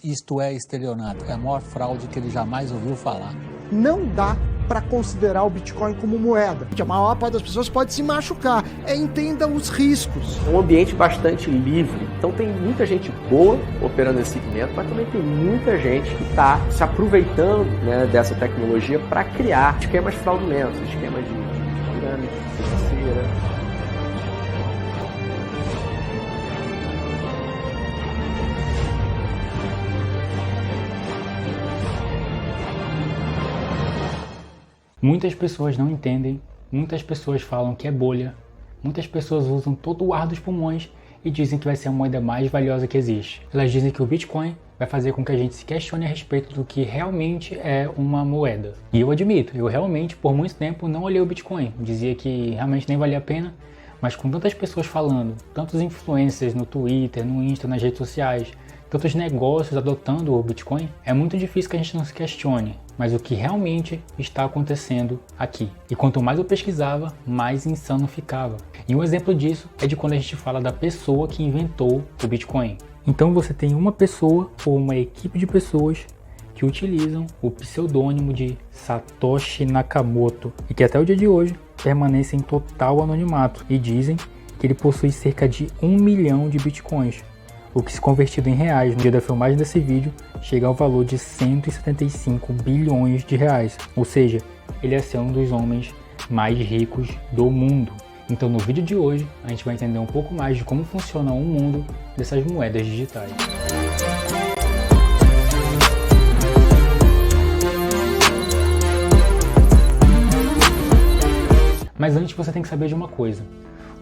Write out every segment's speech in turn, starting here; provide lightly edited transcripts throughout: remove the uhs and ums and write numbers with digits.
Isto é estelionato, é a maior fraude que ele jamais ouviu falar. Não dá para considerar o Bitcoin como moeda. A maior parte das pessoas pode se machucar. Entenda os riscos. É um ambiente bastante livre. Então tem muita gente boa operando nesse segmento, mas também tem muita gente que está se aproveitando, né, dessa tecnologia para criar esquemas fraudulentos, esquemas de pirâmide financeira. Muitas pessoas não entendem, muitas pessoas falam que é bolha, muitas pessoas usam todo o ar dos pulmões e dizem que vai ser a moeda mais valiosa que existe. Elas dizem que o Bitcoin vai fazer com que a gente se questione a respeito do que realmente é uma moeda. E eu admito, eu realmente por muito tempo não olhei o Bitcoin, dizia que realmente nem valia a pena, mas com tantas pessoas falando, tantos influencers no Twitter, no Insta, nas redes sociais, tantos negócios adotando o Bitcoin, é muito difícil que a gente não se questione, mas o que realmente está acontecendo aqui. E quanto mais eu pesquisava, mais insano ficava. E um exemplo disso é de quando a gente fala da pessoa que inventou o Bitcoin. Então você tem uma pessoa ou uma equipe de pessoas que utilizam o pseudônimo de Satoshi Nakamoto e que até o dia de hoje permanecem em total anonimato e dizem que ele possui cerca de 1 milhão de Bitcoins, o que se convertido em reais no dia da filmagem desse vídeo chega ao valor de 175 bilhões de reais, ou seja, ele é ser um dos homens mais ricos do mundo. Então no vídeo de hoje a gente vai entender um pouco mais de como funciona o mundo dessas moedas digitais. Mas antes você tem que saber de uma coisa,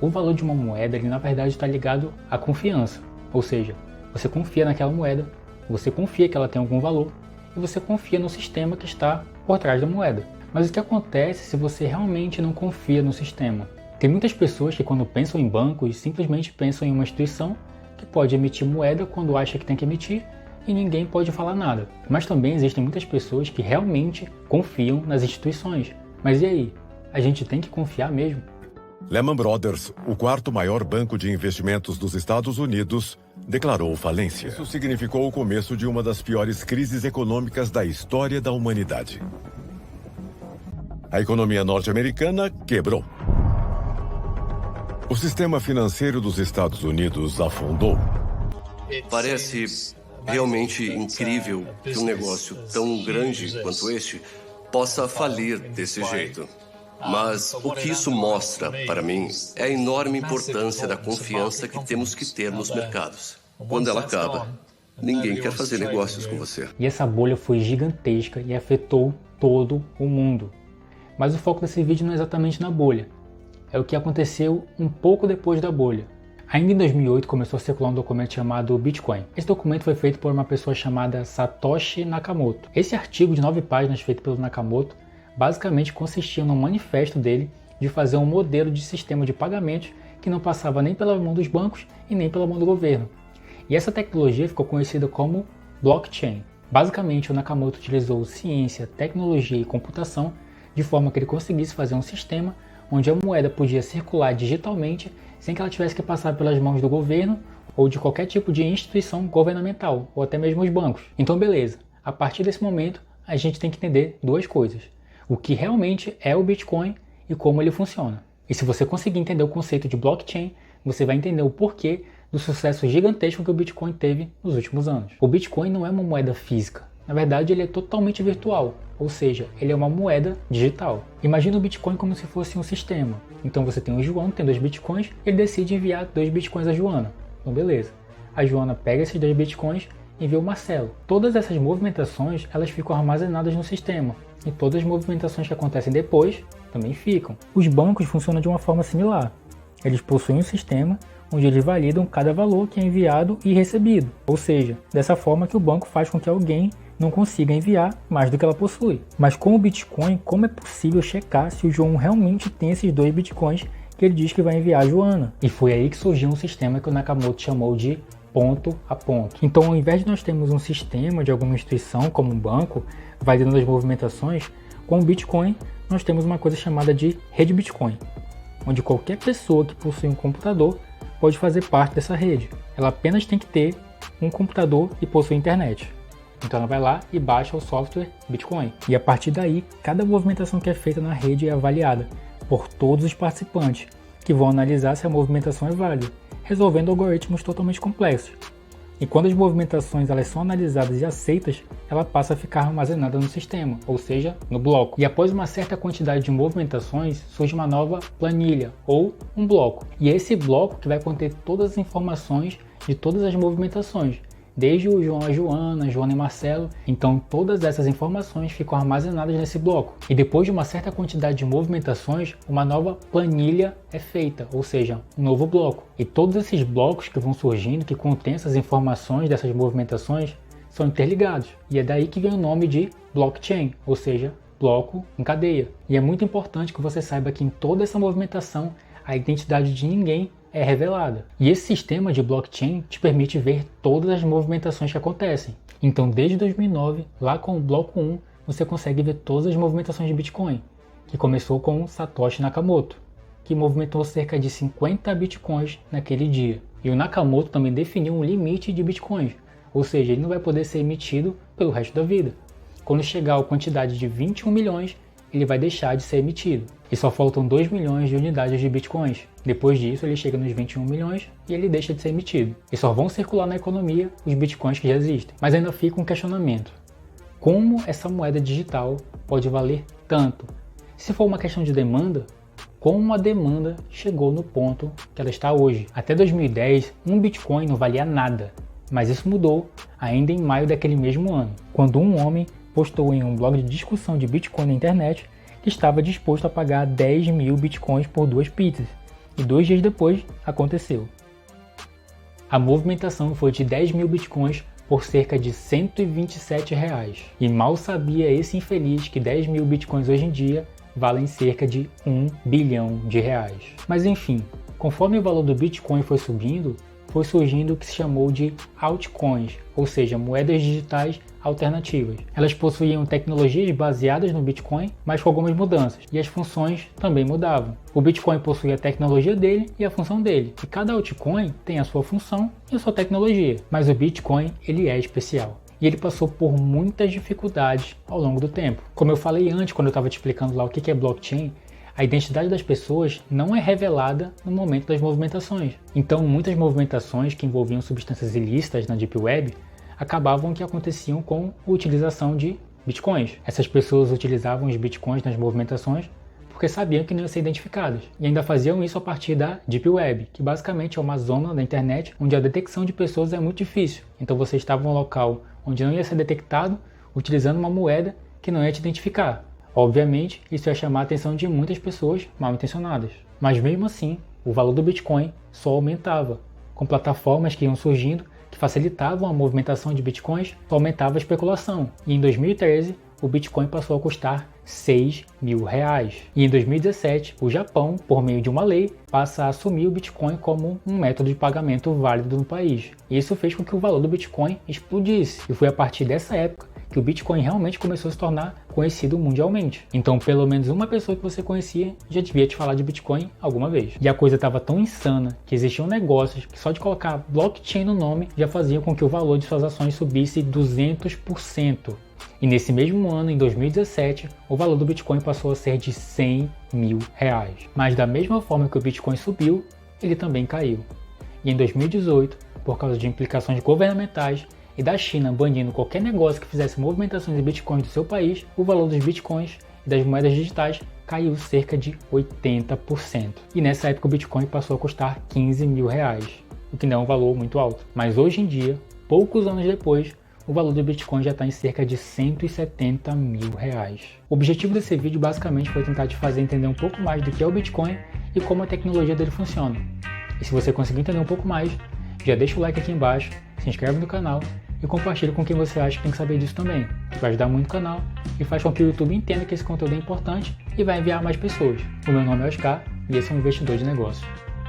o valor de uma moeda ele na verdade está ligado à confiança. Ou seja, você confia naquela moeda, você confia que ela tem algum valor e você confia no sistema que está por trás da moeda. Mas o que acontece se você realmente não confia no sistema? Tem muitas pessoas que quando pensam em bancos simplesmente pensam em uma instituição que pode emitir moeda quando acha que tem que emitir e ninguém pode falar nada. Mas também existem muitas pessoas que realmente confiam nas instituições. Mas e aí? A gente tem que confiar mesmo? Lehman Brothers, o quarto maior banco de investimentos dos Estados Unidos, declarou falência. Isso significou o começo de uma das piores crises econômicas da história da humanidade. A economia norte-americana quebrou. O sistema financeiro dos Estados Unidos afundou. Parece realmente incrível que um negócio tão grande quanto este possa falir desse jeito. Mas o que isso mostra, para mim, é a enorme importância da confiança que temos que ter nos mercados. Quando ela acaba, ninguém quer fazer negócios com você. E essa bolha foi gigantesca e afetou todo o mundo. Mas o foco desse vídeo não é exatamente na bolha. É o que aconteceu um pouco depois da bolha. Ainda em 2008 começou a circular um documento chamado Bitcoin. Esse documento foi feito por uma pessoa chamada Satoshi Nakamoto. Esse artigo de 9 páginas feito pelo Nakamoto basicamente consistia no manifesto dele de fazer um modelo de sistema de pagamentos que não passava nem pela mão dos bancos e nem pela mão do governo. E essa tecnologia ficou conhecida como blockchain. Basicamente, o Nakamoto utilizou ciência, tecnologia e computação de forma que ele conseguisse fazer um sistema onde a moeda podia circular digitalmente sem que ela tivesse que passar pelas mãos do governo ou de qualquer tipo de instituição governamental, ou até mesmo os bancos. Então beleza, a partir desse momento a gente tem que entender duas coisas. O que realmente é o Bitcoin e como ele funciona. E se você conseguir entender o conceito de blockchain, você vai entender o porquê do sucesso gigantesco que o Bitcoin teve nos últimos anos. O Bitcoin não é uma moeda física. Na verdade, ele é totalmente virtual, ou seja, ele é uma moeda digital. Imagina o Bitcoin como se fosse um sistema. Então você tem o João, tem 2 Bitcoins, ele decide enviar 2 Bitcoins a Joana. Então beleza. A Joana pega esses 2 Bitcoins e envia o Marcelo. Todas essas movimentações, elas ficam armazenadas no sistema. E todas as movimentações que acontecem depois também ficam. Os bancos funcionam de uma forma similar. Eles possuem um sistema onde eles validam cada valor que é enviado e recebido. Ou seja, dessa forma que o banco faz com que alguém não consiga enviar mais do que ela possui. Mas com o Bitcoin, como é possível checar se o João realmente tem esses 2 Bitcoins que ele diz que vai enviar a Joana? E foi aí que surgiu um sistema que o Nakamoto chamou de ponto a ponto. Então, ao invés de nós termos um sistema de alguma instituição, como um banco, validando as movimentações, com o Bitcoin nós temos uma coisa chamada de rede Bitcoin, onde qualquer pessoa que possui um computador pode fazer parte dessa rede. Ela apenas tem que ter um computador e possui internet. Então ela vai lá e baixa o software Bitcoin. E a partir daí, cada movimentação que é feita na rede é avaliada por todos os participantes, que vão analisar se a movimentação é válida, resolvendo algoritmos totalmente complexos. E quando as movimentações elas são analisadas e aceitas, ela passa a ficar armazenada no sistema, ou seja, no bloco. E após uma certa quantidade de movimentações, surge uma nova planilha, ou um bloco. E é esse bloco que vai conter todas as informações de todas as movimentações, desde o João a Joana, Joana e Marcelo. Então todas essas informações ficam armazenadas nesse bloco. E depois de uma certa quantidade de movimentações, uma nova planilha é feita, ou seja, um novo bloco. E todos esses blocos que vão surgindo, que contêm essas informações dessas movimentações, são interligados. E é daí que vem o nome de blockchain, ou seja, bloco em cadeia. E é muito importante que você saiba que em toda essa movimentação, a identidade de ninguém é revelada. E esse sistema de blockchain te permite ver todas as movimentações que acontecem. Então, desde 2009, lá com o bloco 1, você consegue ver todas as movimentações de Bitcoin, que começou com Satoshi Nakamoto, que movimentou cerca de 50 Bitcoins naquele dia. E o Nakamoto também definiu um limite de Bitcoins, ou seja, ele não vai poder ser emitido pelo resto da vida. Quando chegar a quantidade de 21 milhões, ele vai deixar de ser emitido. E só faltam 2 milhões de unidades de Bitcoins. Depois disso, ele chega nos 21 milhões e ele deixa de ser emitido. E só vão circular na economia os Bitcoins que já existem. Mas ainda fica um questionamento. Como essa moeda digital pode valer tanto? Se for uma questão de demanda, como a demanda chegou no ponto que ela está hoje? Até 2010, um Bitcoin não valia nada. Mas isso mudou ainda em maio daquele mesmo ano, quando um homem postou em um blog de discussão de Bitcoin na internet que estava disposto a pagar 10 mil Bitcoins por 2 pizzas, e 2 dias depois aconteceu. A movimentação foi de 10 mil Bitcoins por cerca de R$127, e mal sabia esse infeliz que 10 mil Bitcoins hoje em dia valem cerca de R$1 bilhão. Mas enfim, conforme o valor do Bitcoin foi subindo, foi surgindo o que se chamou de altcoins, ou seja, moedas digitais alternativas. Elas possuíam tecnologias baseadas no Bitcoin, mas com algumas mudanças, e as funções também mudavam. O Bitcoin possui a tecnologia dele e a função dele, e cada altcoin tem a sua função e a sua tecnologia, mas o Bitcoin ele é especial. E ele passou por muitas dificuldades ao longo do tempo. Como eu falei antes, quando eu estava te explicando lá o que é blockchain, a identidade das pessoas não é revelada no momento das movimentações. Então, muitas movimentações que envolviam substâncias ilícitas na Deep Web acabavam que aconteciam com a utilização de Bitcoins. Essas pessoas utilizavam os Bitcoins nas movimentações porque sabiam que não iam ser identificadas. E ainda faziam isso a partir da Deep Web, que basicamente é uma zona da internet onde a detecção de pessoas é muito difícil. Então você estava em um local onde não ia ser detectado utilizando uma moeda que não ia te identificar. Obviamente, isso ia chamar a atenção de muitas pessoas mal intencionadas. Mas mesmo assim, o valor do Bitcoin só aumentava. Com plataformas que iam surgindo, que facilitavam a movimentação de Bitcoins, só aumentava a especulação. E em 2013, o Bitcoin passou a custar R$6 mil. E em 2017, o Japão, por meio de uma lei, passa a assumir o Bitcoin como um método de pagamento válido no país. E isso fez com que o valor do Bitcoin explodisse. E foi a partir dessa época que o Bitcoin realmente começou a se tornar conhecido mundialmente. Então, pelo menos uma pessoa que você conhecia já devia te falar de Bitcoin alguma vez. E a coisa estava tão insana que existiam negócios que só de colocar blockchain no nome já faziam com que o valor de suas ações subisse 200%. E nesse mesmo ano, em 2017, o valor do Bitcoin passou a ser de R$100 mil. Mas da mesma forma que o Bitcoin subiu, ele também caiu. E em 2018, por causa de implicações governamentais, e da China banindo qualquer negócio que fizesse movimentações de Bitcoin do seu país, o valor dos Bitcoins e das moedas digitais caiu cerca de 80%. E nessa época o Bitcoin passou a custar R$15 mil, o que não é um valor muito alto. Mas hoje em dia, poucos anos depois, o valor do Bitcoin já está em cerca de R$170 mil. O objetivo desse vídeo basicamente foi tentar te fazer entender um pouco mais do que é o Bitcoin e como a tecnologia dele funciona. E se você conseguir entender um pouco mais, já deixa o like aqui embaixo, se inscreve no canal e compartilha com quem você acha que tem que saber disso também. Vai ajudar muito o canal e faz com que o YouTube entenda que esse conteúdo é importante e vai enviar a mais pessoas. O meu nome é Oscar e esse é um investidor de negócios.